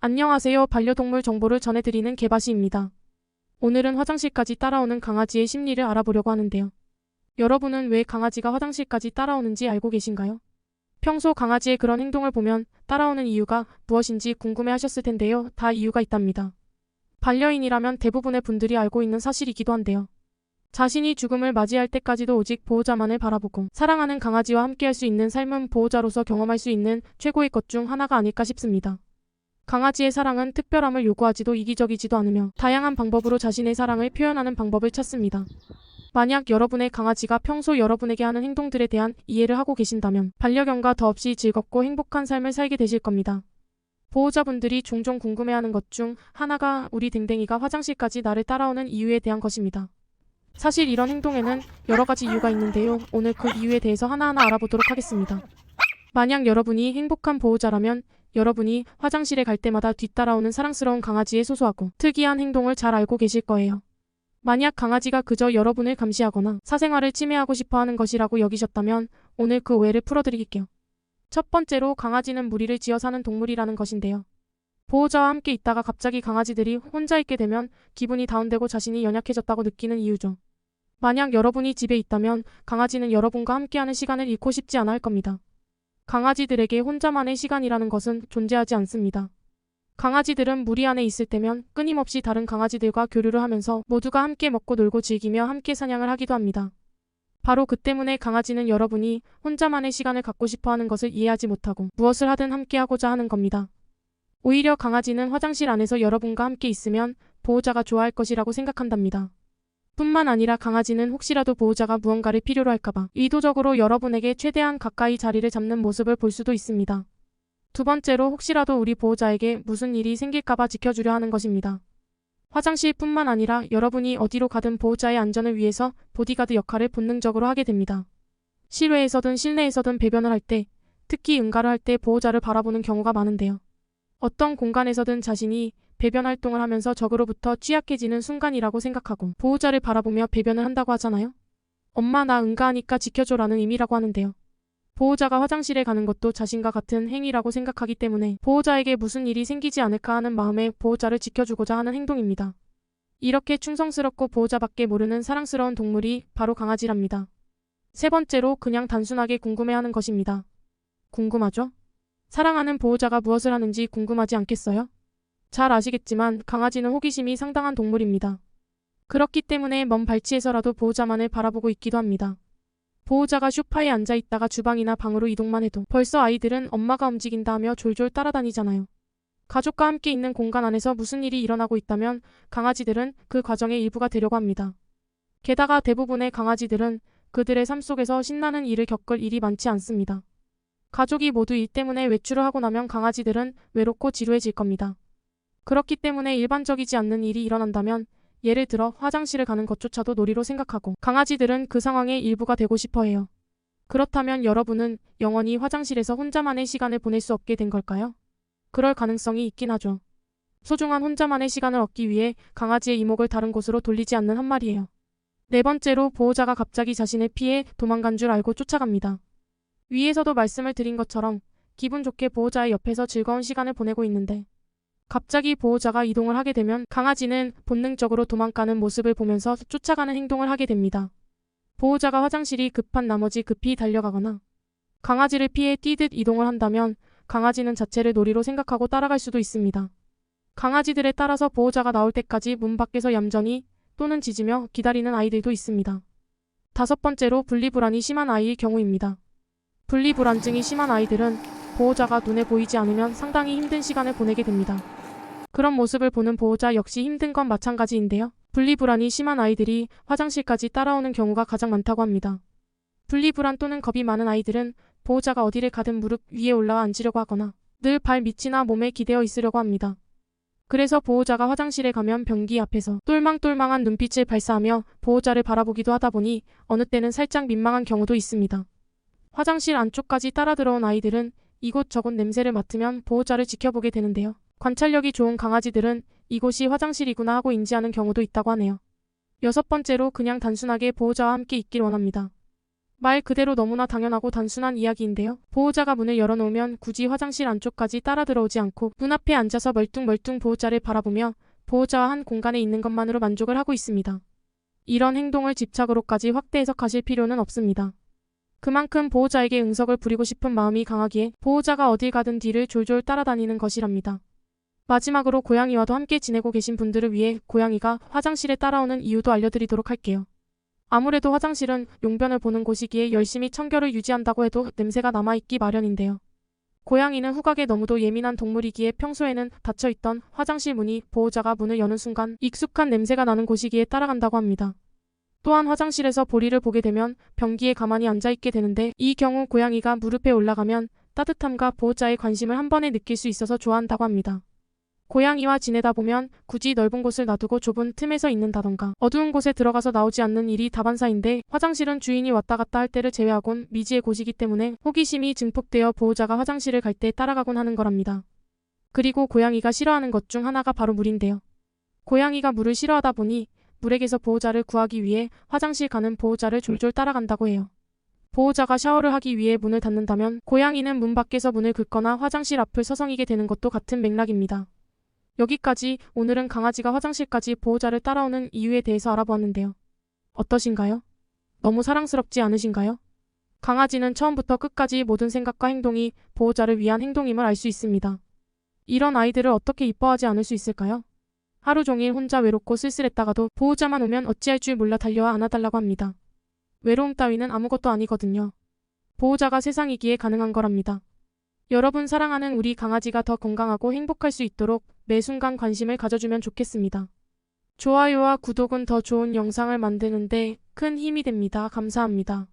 안녕하세요. 반려동물 정보를 전해드리는 개바시입니다. 오늘은 화장실까지 따라오는 강아지의 심리를 알아보려고 하는데요. 여러분은 왜 강아지가 화장실까지 따라오는지 알고 계신가요? 평소 강아지의 그런 행동을 보면 따라오는 이유가 무엇인지 궁금해 하셨을 텐데요. 다 이유가 있답니다. 반려인이라면 대부분의 분들이 알고 있는 사실이기도 한데요. 자신이 죽음을 맞이할 때까지도 오직 보호자만을 바라보고 사랑하는 강아지와 함께할 수 있는 삶은 보호자로서 경험할 수 있는 최고의 것 중 하나가 아닐까 싶습니다. 강아지의 사랑은 특별함을 요구하지도 이기적이지도 않으며 다양한 방법으로 자신의 사랑을 표현하는 방법을 찾습니다. 만약 여러분의 강아지가 평소 여러분에게 하는 행동들에 대한 이해를 하고 계신다면 반려견과 더없이 즐겁고 행복한 삶을 살게 되실 겁니다. 보호자분들이 종종 궁금해하는 것 중 하나가 우리 댕댕이가 화장실까지 나를 따라오는 이유에 대한 것입니다. 사실 이런 행동에는 여러 가지 이유가 있는데요. 오늘 그 이유에 대해서 하나하나 알아보도록 하겠습니다. 만약 여러분이 행복한 보호자라면 여러분이 화장실에 갈 때마다 뒤따라오는 사랑스러운 강아지의 소소하고 특이한 행동을 잘 알고 계실 거예요. 만약 강아지가 그저 여러분을 감시하거나 사생활을 침해하고 싶어 하는 것이라고 여기셨다면 오늘 그 오해를 풀어드릴게요. 첫 번째로 강아지는 무리를 지어 사는 동물이라는 것인데요. 보호자와 함께 있다가 갑자기 강아지들이 혼자 있게 되면 기분이 다운되고 자신이 연약해졌다고 느끼는 이유죠. 만약 여러분이 집에 있다면 강아지는 여러분과 함께하는 시간을 잃고 싶지 않아 할 겁니다. 강아지들에게 혼자만의 시간이라는 것은 존재하지 않습니다. 강아지들은 무리 안에 있을 때면 끊임없이 다른 강아지들과 교류를 하면서 모두가 함께 먹고 놀고 즐기며 함께 사냥을 하기도 합니다. 바로 그 때문에 강아지는 여러분이 혼자만의 시간을 갖고 싶어 하는 것을 이해하지 못하고 무엇을 하든 함께 하고자 하는 겁니다. 오히려 강아지는 화장실 안에서 여러분과 함께 있으면 보호자가 좋아할 것이라고 생각한답니다. 뿐만 아니라 강아지는 혹시라도 보호자가 무언가를 필요로 할까봐 의도적으로 여러분에게 최대한 가까이 자리를 잡는 모습을 볼 수도 있습니다. 두 번째로 혹시라도 우리 보호자에게 무슨 일이 생길까봐 지켜주려 하는 것입니다. 화장실뿐만 아니라 여러분이 어디로 가든 보호자의 안전을 위해서 보디가드 역할을 본능적으로 하게 됩니다. 실외에서든 실내에서든 배변을 할 때, 특히 응가를 할 때 보호자를 바라보는 경우가 많은데요. 어떤 공간에서든 자신이 배변 활동을 하면서 적으로부터 취약해지는 순간이라고 생각하고 보호자를 바라보며 배변을 한다고 하잖아요. 엄마 나 응가하니까 지켜줘라는 의미라고 하는데요. 보호자가 화장실에 가는 것도 자신과 같은 행위라고 생각하기 때문에 보호자에게 무슨 일이 생기지 않을까 하는 마음에 보호자를 지켜주고자 하는 행동입니다. 이렇게 충성스럽고 보호자밖에 모르는 사랑스러운 동물이 바로 강아지랍니다. 세 번째로 그냥 단순하게 궁금해하는 것입니다. 궁금하죠? 사랑하는 보호자가 무엇을 하는지 궁금하지 않겠어요? 잘 아시겠지만 강아지는 호기심이 상당한 동물입니다. 그렇기 때문에 먼 발치에서라도 보호자만을 바라보고 있기도 합니다. 보호자가 소파에 앉아 있다가 주방이나 방으로 이동만 해도 벌써 아이들은 엄마가 움직인다 하며 졸졸 따라다니잖아요. 가족과 함께 있는 공간 안에서 무슨 일이 일어나고 있다면 강아지들은 그 과정의 일부가 되려고 합니다. 게다가 대부분의 강아지들은 그들의 삶 속에서 신나는 일을 겪을 일이 많지 않습니다. 가족이 모두 일 때문에 외출을 하고 나면 강아지들은 외롭고 지루해질 겁니다. 그렇기 때문에 일반적이지 않는 일이 일어난다면 예를 들어 화장실을 가는 것조차도 놀이로 생각하고 강아지들은 그 상황의 일부가 되고 싶어 해요. 그렇다면 여러분은 영원히 화장실에서 혼자만의 시간을 보낼 수 없게 된 걸까요? 그럴 가능성이 있긴 하죠. 소중한 혼자만의 시간을 얻기 위해 강아지의 이목을 다른 곳으로 돌리지 않는 한 말이에요. 네 번째로 보호자가 갑자기 자신을 피해 도망간 줄 알고 쫓아갑니다. 위에서도 말씀을 드린 것처럼 기분 좋게 보호자의 옆에서 즐거운 시간을 보내고 있는데 갑자기 보호자가 이동을 하게 되면 강아지는 본능적으로 도망가는 모습을 보면서 쫓아가는 행동을 하게 됩니다. 보호자가 화장실이 급한 나머지 급히 달려가거나 강아지를 피해 뛰듯 이동을 한다면 강아지는 자체를 놀이로 생각하고 따라갈 수도 있습니다. 강아지들에 따라서 보호자가 나올 때까지 문 밖에서 얌전히 또는 짖으며 기다리는 아이들도 있습니다. 다섯 번째로 분리불안이 심한 아이의 경우입니다. 분리불안증이 심한 아이들은 보호자가 눈에 보이지 않으면 상당히 힘든 시간을 보내게 됩니다. 그런 모습을 보는 보호자 역시 힘든 건 마찬가지인데요. 분리불안이 심한 아이들이 화장실까지 따라오는 경우가 가장 많다고 합니다. 분리불안 또는 겁이 많은 아이들은 보호자가 어디를 가든 무릎 위에 올라와 앉으려고 하거나 늘 발 밑이나 몸에 기대어 있으려고 합니다. 그래서 보호자가 화장실에 가면 변기 앞에서 똘망똘망한 눈빛을 발사하며 보호자를 바라보기도 하다 보니 어느 때는 살짝 민망한 경우도 있습니다. 화장실 안쪽까지 따라 들어온 아이들은 이곳저곳 냄새를 맡으면 보호자를 지켜보게 되는데요. 관찰력이 좋은 강아지들은 이곳이 화장실이구나 하고 인지하는 경우도 있다고 하네요. 여섯 번째로 그냥 단순하게 보호자와 함께 있길 원합니다. 말 그대로 너무나 당연하고 단순한 이야기인데요. 보호자가 문을 열어놓으면 굳이 화장실 안쪽까지 따라 들어오지 않고 문 앞에 앉아서 멀뚱멀뚱 보호자를 바라보며 보호자와 한 공간에 있는 것만으로 만족을 하고 있습니다. 이런 행동을 집착으로까지 확대 해석하실 필요는 없습니다. 그만큼 보호자에게 응석을 부리고 싶은 마음이 강하기에 보호자가 어딜 가든 뒤를 졸졸 따라다니는 것이랍니다. 마지막으로 고양이와도 함께 지내고 계신 분들을 위해 고양이가 화장실에 따라오는 이유도 알려드리도록 할게요. 아무래도 화장실은 용변을 보는 곳이기에 열심히 청결을 유지한다고 해도 냄새가 남아있기 마련인데요. 고양이는 후각에 너무도 예민한 동물이기에 평소에는 닫혀있던 화장실 문이 보호자가 문을 여는 순간 익숙한 냄새가 나는 곳이기에 따라간다고 합니다. 또한 화장실에서 볼일을 보게 되면 변기에 가만히 앉아있게 되는데 이 경우 고양이가 무릎에 올라가면 따뜻함과 보호자의 관심을 한 번에 느낄 수 있어서 좋아한다고 합니다. 고양이와 지내다 보면 굳이 넓은 곳을 놔두고 좁은 틈에서 있는다던가 어두운 곳에 들어가서 나오지 않는 일이 다반사인데 화장실은 주인이 왔다 갔다 할 때를 제외하곤 미지의 곳이기 때문에 호기심이 증폭되어 보호자가 화장실을 갈 때 따라가곤 하는 거랍니다. 그리고 고양이가 싫어하는 것 중 하나가 바로 물인데요. 고양이가 물을 싫어하다 보니 물에게서 보호자를 구하기 위해 화장실 가는 보호자를 졸졸 따라간다고 해요. 보호자가 샤워를 하기 위해 문을 닫는다면 고양이는 문 밖에서 문을 긁거나 화장실 앞을 서성이게 되는 것도 같은 맥락입니다. 여기까지 오늘은 강아지가 화장실까지 보호자를 따라오는 이유에 대해서 알아보았는데요. 어떠신가요? 너무 사랑스럽지 않으신가요? 강아지는 처음부터 끝까지 모든 생각과 행동이 보호자를 위한 행동임을 알 수 있습니다. 이런 아이들을 어떻게 이뻐하지 않을 수 있을까요? 하루 종일 혼자 외롭고 쓸쓸했다가도 보호자만 오면 어찌할 줄 몰라 달려와 안아달라고 합니다. 외로움 따위는 아무것도 아니거든요. 보호자가 세상이기에 가능한 거랍니다. 여러분 사랑하는 우리 강아지가 더 건강하고 행복할 수 있도록 매 순간 관심을 가져주면 좋겠습니다. 좋아요와 구독은 더 좋은 영상을 만드는데 큰 힘이 됩니다. 감사합니다.